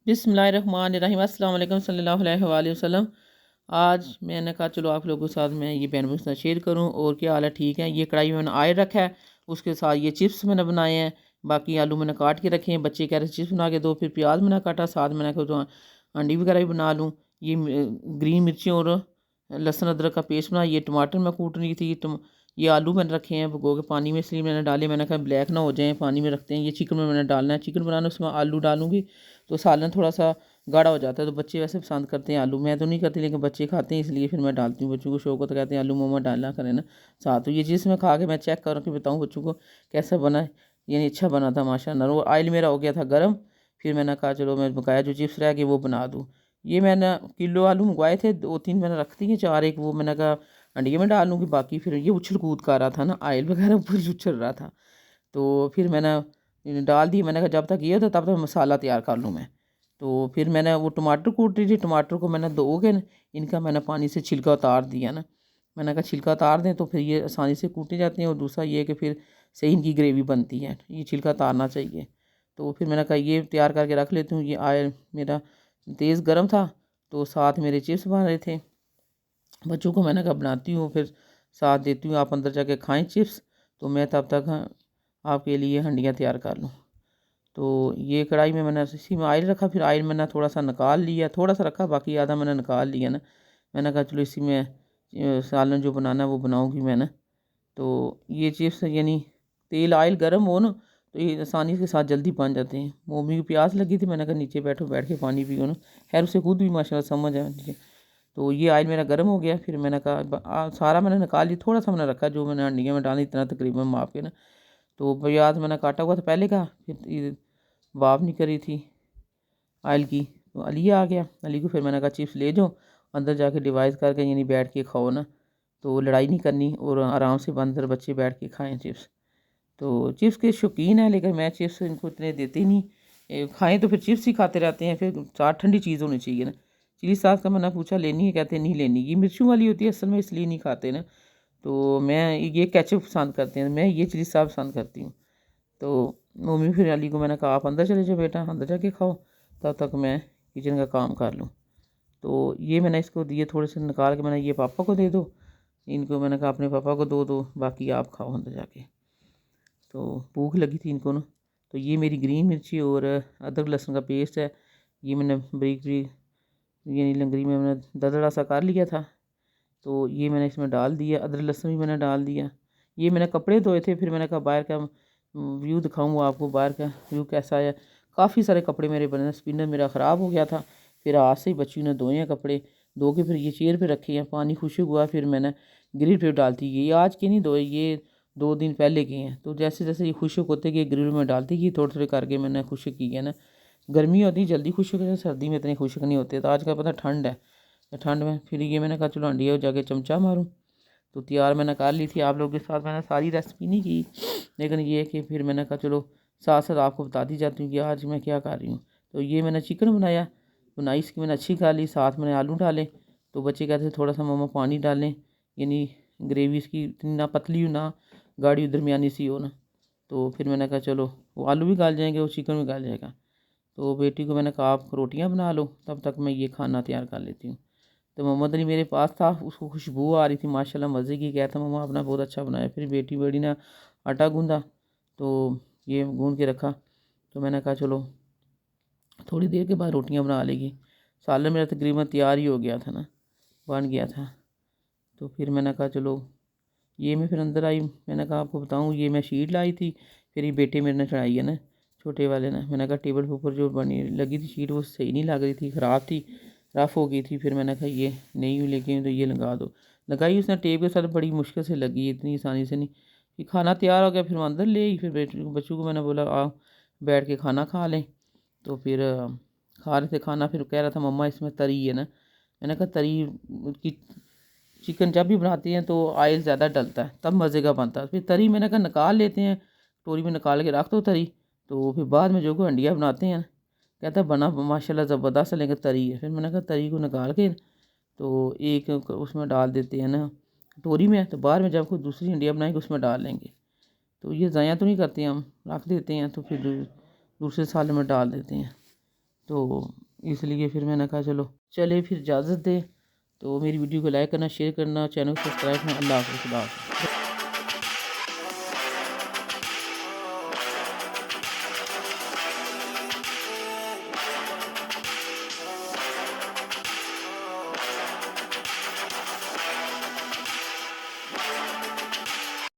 बिस्मिल्लाहिर्रहमानिर्रहीम अस्सलाम वालेकुम सल्लल्लाहु अलैहि वसल्लम। आज मैंने कहा चलो आप लोगों के साथ मैं ये पैन साथ शेयर करूं। और क्या हाल है, ठीक है। ये कढ़ाई में मैंने आयल रखा है, उसके साथ ये चिप्स मैंने बनाए हैं। बाकी आलू मैंने काट के रखे हैं। बच्चे कह रहे चिप्स बना के दो, फिर प्याज मैंने काटा, साथ मैंने कहा तो अंडी वगैरह भी बना लूँ। ये ग्रीन मिर्ची और लहसुन अदरक का पेस्ट बना। ये टमाटर मैं कूट रही थी। ये आलू मैंने रखे हैं भिगो के पानी में, इसलिए मैंने डाले। मैंने कहा ब्लैक ना हो जाए, पानी में रखते हैं। ये चिकन में मैंने डालना है, चिकन बनाना, उसमें आलू डालूंगी तो सालन थोड़ा सा गाढ़ा हो जाता है। तो बच्चे वैसे पसंद करते हैं आलू, मैं तो नहीं करती लेकिन बच्चे खाते हैं, इसलिए फिर मैं डालती हूँ। बच्चों को शौक होता, कहते हैं आलू मम्मा डालना करें ना साथ। तो ये चीज़ मैं खा के मैं चेक कर के बताऊँ बच्चों को कैसा बना है। यानी अच्छा बना था माशाल्लाह। और ऑयल मेरा हो गया था गर्म। फिर मैंने कहा चलो मैं बकाया जो चिप्स रह गए वो बना दूँ। ये मैंने किलो आलू मंगवाए थे, 2-3 मैंने रख दिए, 4 एक वो मैंने कहा अंडिया में डाल लूँगी। बाकी फिर ये उछल कूद कर रहा था ना, ऑयल वगैरह ऊपर उछल रहा था। तो फिर मैंने डाल दी। मैंने कहा जब तक ये होता तब तक मसाला तैयार कर लूँ मैं। तो फिर मैंने वो टमाटर कूट रही थी, टमाटर को मैंने धो के इनका मैंने पानी से छिलका उतार दिया ना। मैंने कहा छिलका उतार दें तो फिर ये आसानी से कूटे जाते हैं। और दूसरा ये है कि फिर सही इनकी ग्रेवी बनती है, ये छिलका उतारना चाहिए। तो फिर मैंने कहा ये तैयार करके रख लेती हूँ। ये आयल मेरा तेज़ गर्म था, तो साथ मेरे चिप्स बन रहे थे। बच्चों को मैंने कहा बनाती हूँ फिर साथ देती हूँ, आप अंदर जाके खाएं चिप्स, तो मैं तब तक आपके लिए हंडियाँ तैयार कर लूँ। तो ये कढ़ाई में मैंने इसी में ऑयल रखा, फिर ऑयल मैंने थोड़ा सा निकाल लिया, थोड़ा सा रखा, बाकी आधा मैंने निकाल लिया ना। मैंने कहा चलो इसी में सालन जो बनाना है वो बनाऊँगी मैं ना। तो ये चिप्स यानी तेल ऑयल गर्म हो ना, तो ये आसानी के साथ जल्दी बन जाते हैं। मम्मी को प्यास लगी थी, मैंने कहा नीचे बैठो, बैठ के पानी पियो ना। खैर उसे खुद भी माशाल्लाह समझ है मुझे। तो ये ऑयल मेरा गर्म हो गया। फिर मैंने कहा सारा मैंने निकाल लिया, थोड़ा सा मैंने रखा जो मैंने अंडिया में डाली, इतना तकरीबन माप के ना। तो प्याज मैंने काटा हुआ था पहले का, फिर वाफ नहीं करी थी ऑयल की। तो अली आ गया, अली को फिर मैंने कहा चिप्स ले जाओ, अंदर जाके डिवाइस करके यानी बैठ के खाओ ना। तो लड़ाई नहीं करनी और आराम से अंदर बच्चे बैठ के खाएं चिप्स। तो चिप्स के शौकीन है, लेकिन मैं चिप्स इनको इतने देती नहीं। खाएं तो फिर चिप्स ही खाते रहते हैं। फिर साथ ठंडी चीज़ होनी चाहिए ना। चिली सॉस का मैंने पूछा लेनी है, कहते नहीं लेनी, ये मिर्चों वाली होती है असल में, इसलिए नहीं खाते ना। तो मैं ये केचप पसंद करते हैं, मैं ये चिली सॉस पसंद करती हूँ। तो मम्मी फिर अली को मैंने कहा आप अंदर चले जाओ बेटा, अंदर जाके खाओ, तब तक मैं किचन का काम कर लूँ। तो ये मैंने इसको दिए, थोड़े से निकाल के मैंने ये पापा को दे दो, इनको मैंने कहा अपने पापा को दो, बाकी आप खाओ अंदर जाके। तो भूख लगी थी इनको ना। तो ये मेरी ग्रीन मिर्ची और अदरक लहसुन का पेस्ट है, ये मैंने बारीक बारीक यानी लंगरी में मैंने दरदरा सा कर लिया था। तो ये मैंने इसमें डाल दिया, अदरक लहसुन भी मैंने डाल दिया। ये मैंने कपड़े धोए थे, फिर मैंने कहा बाहर का व्यू दिखाऊंगा आपको, बाहर का व्यू कैसा है। काफ़ी सारे कपड़े मेरे बने, स्पिनर मेरा ख़राब हो गया था, फिर आज से ही बच्चियों ने धोए हैं कपड़े। धो के फिर ये चेयर पे रखे हैं, पानी खुश्क हुआ फिर मैंने ग्रिल पे डालती गई। ये आज के नहीं धोए, ये 2 दिन पहले के हैं। तो जैसे जैसे ये खुश्क होते गए ग्रिल में डालती गई, थोड़े थोड़े करके मैंने खुश्क किए ना। गर्मी होती है जल्दी खुश्क होते हैं, सर्दी में इतने खुश्क नहीं होते। तो आज का पता ठंड है, तो ठंड में फिर ये मैंने कहा चलो अंडिया जाके चमचा मारूँ। तो तैयार मैंने कर ली थी। आप लोगों के साथ मैंने सारी रेसिपी नहीं की, लेकिन ये है कि फिर मैंने कहा चलो साथ साथ आपको बताती जाती हूँ कि आज मैं क्या कर रही हूँ। तो ये मैंने चिकन बनाया, बनाई इसकी मैंने अच्छी खा ली, साथ मैंने आलू डाले। तो बच्चे कहते थे थोड़ा सा मम्मा पानी डालें, यानी ग्रेवी इसकी इतनी ना पतली हो ना गाढ़ी, दरमियानी सी हो ना। तो फिर मैंने कहा चलो वो आलू भी गल जाएंगे, वो चिकन भी गल जाएगा। तो बेटी को मैंने कहा आप रोटियां बना लो, तब तक मैं ये खाना तैयार कर लेती हूँ। तो मोहम्मद अली मेरे पास था, उसको खुशबू आ रही थी माशाल्लाह मज़े की, कहता मम्मा अपना बहुत अच्छा बनाया। फिर बेटी बड़ी ने आटा गूंदा, तो ये गूंद के रखा। तो मैंने कहा चलो थोड़ी देर के बाद रोटियां बना लेगी। सालन मेरा तकरीबन तैयार ही हो गया था ना, बन गया था। तो फिर मैंने कहा चलो ये मैं फिर अंदर आई। मैंने कहा आपको बताऊँ, ये मैं शीट लाई थी, फिर ये बेटे मेरे ने चढ़ाई है ना, छोटे वाले ने। मैंने कहा टेबल के ऊपर जो बनी लगी थी शीट वो सही नहीं लग रही थी, ख़राब थी, रफ़ हो गई थी। फिर मैंने कहा ये नई लेके आई तो ये लगा दो। लगाई उसने टेप के साथ, बड़ी मुश्किल से लगी, इतनी आसानी से नहीं। फिर खाना तैयार हो गया, फिर मैं अंदर ले आई। फिर बच्चों को मैंने बोला आओ बैठ के खाना खा लें। तो फिर खा रहे थे खाना, फिर कह रहा था मम्मा इसमें तरी है ना। मैंने कहा तरी की चिकन जब भी बनाते हैं तो ऑयल ज़्यादा डलता है, तब मज़े का बनता है। फिर तरी मैंने कहा निकाल लेते हैं, कटोरी में निकाल के रख दो तरी। तो फिर बाद में जो को हंडिया बनाते हैं, कहता बना माशाल्लाह ज़बरदस्त, लेकिन तरी है। फिर मैंने कहा तरी को निकाल के तो एक उसमें डाल देते हैं ना कटोरी में, तो बाद में जब कोई दूसरी हंडिया बनाएंगे उसमें डाल लेंगे। तो ये ज़ाया तो नहीं करते हम, रख देते हैं, तो फिर दूसरे साल में डाल देते हैं। तो इसलिए फिर मैंने कहा चलो चले फिर इजाज़त दे। तो मेरी वीडियो को लाइक करना, शेयर करना, चैनल को सब्सक्राइब करना। अल्लाह हाफ़िज़।